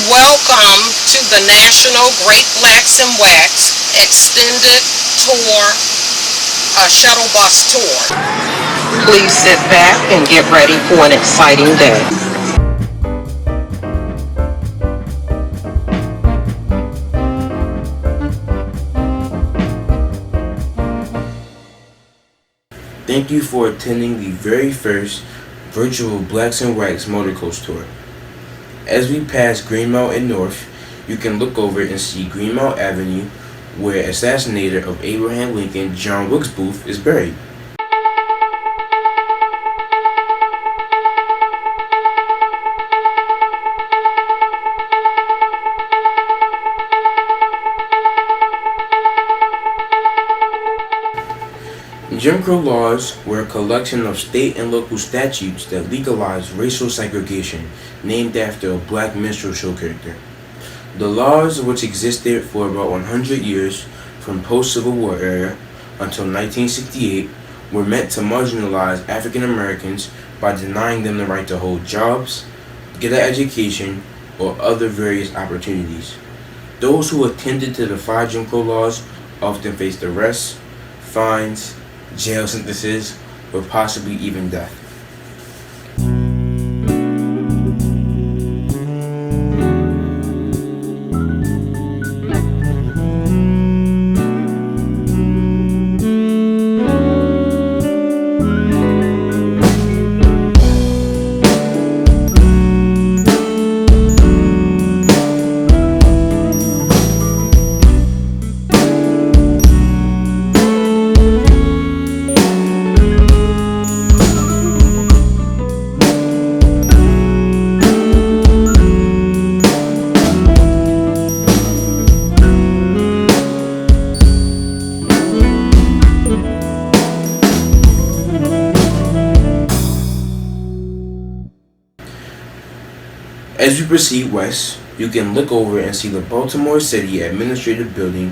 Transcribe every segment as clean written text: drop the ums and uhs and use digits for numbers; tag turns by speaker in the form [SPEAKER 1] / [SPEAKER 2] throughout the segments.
[SPEAKER 1] Welcome to the National Great Blacks in Wax Extended Tour, Shuttle Bus Tour. Please sit back and get ready for an exciting day.
[SPEAKER 2] Thank you for attending the very first virtual Blacks in Wax motor coach tour. As we pass Greenmount and North, you can look over and see Greenmount Avenue, where assassinator of Abraham Lincoln, John Wilkes Booth, is buried. Jim Crow laws were a collection of state and local statutes that legalized racial segregation, named after a black minstrel show character. The laws, which existed for about 100 years from post-Civil War era until 1968, were meant to marginalize African Americans by denying them the right to hold jobs, get an education, or other various opportunities. Those who attempted to defy Jim Crow laws often faced arrests, fines, jail sentences, or possibly even death. As you proceed west, you can look over and see the Baltimore City Administrative Building.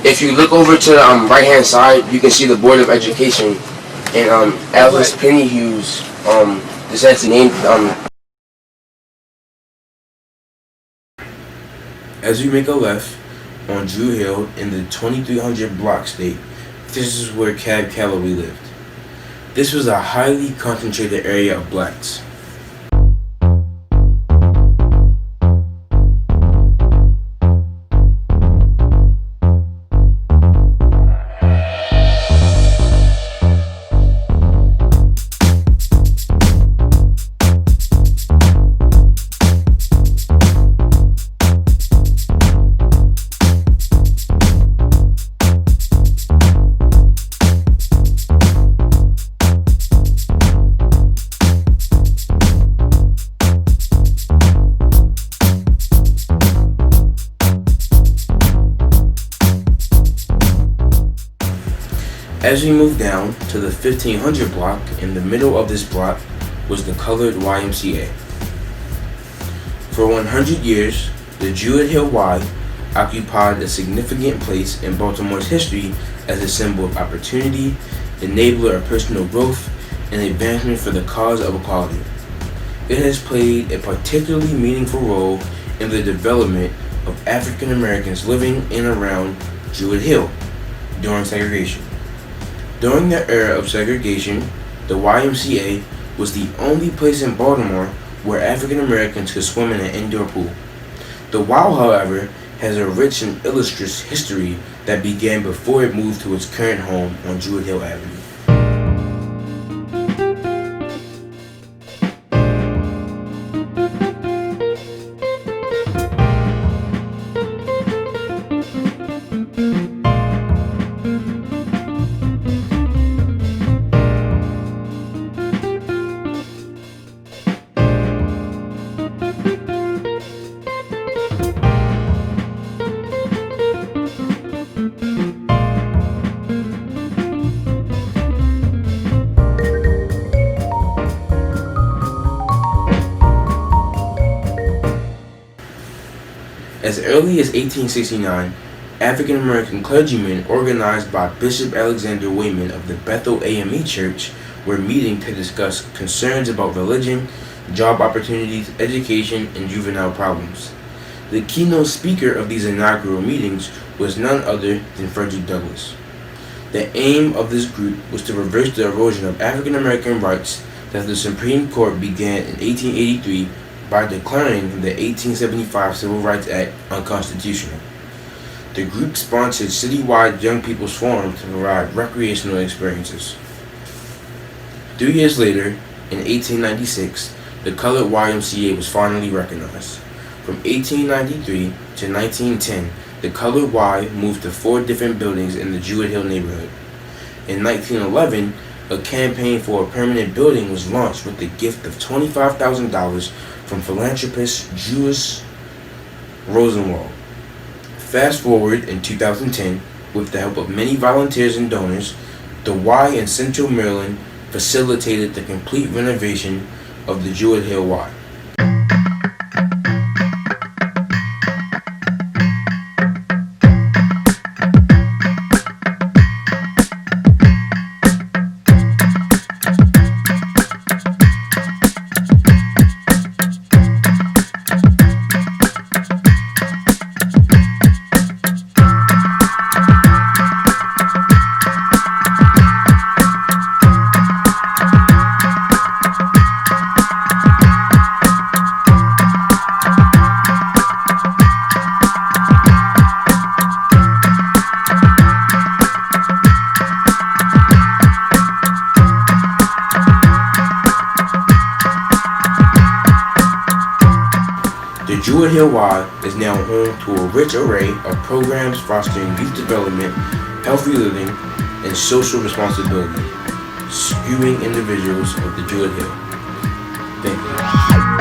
[SPEAKER 3] If you look over to the right-hand side, you can see the Board of Education and Alice Penny Hughes decided to name.
[SPEAKER 2] As you make a left on Drew Hill in the 2300 block state, this is where Cab Calloway lived. This was a highly concentrated area of blacks. As we move down to the 1500 block, in the middle of this block was the colored YMCA. For 100 years, the Druid Hill Y occupied a significant place in Baltimore's history as a symbol of opportunity, enabler of personal growth, and advancement for the cause of equality. It has played a particularly meaningful role in the development of African Americans living in and around Druid Hill during segregation. During the era of segregation, the YMCA was the only place in Baltimore where African Americans could swim in an indoor pool. The Y, however, has a rich and illustrious history that began before it moved to its current home on Druid Hill Avenue. As early as 1869, African American clergymen organized by Bishop Alexander Wayman of the Bethel AME Church were meeting to discuss concerns about religion, job opportunities, education, and juvenile problems. The keynote speaker of these inaugural meetings was none other than Frederick Douglass. The aim of this group was to reverse the erosion of African American rights that the Supreme Court began in 1883 by declaring the 1875 Civil Rights Act unconstitutional. The group sponsored citywide young people's forums to provide recreational experiences. 3 years later, in 1896, the colored YMCA was finally recognized. From 1893 to 1910, the colored Y moved to 4 different buildings in the Jewett Hill neighborhood. In 1911, a campaign for a permanent building was launched with the gift of $25,000 from philanthropist Julius Rosenwald. Fast forward in 2010, with the help of many volunteers and donors, the Y in Central Maryland facilitated the complete renovation of the Jewett Hill Y. The Jewett Hill Y is now home to a rich array of programs fostering youth development, healthy living, and social responsibility, skewing individuals of the Jewett Hill. Thank you.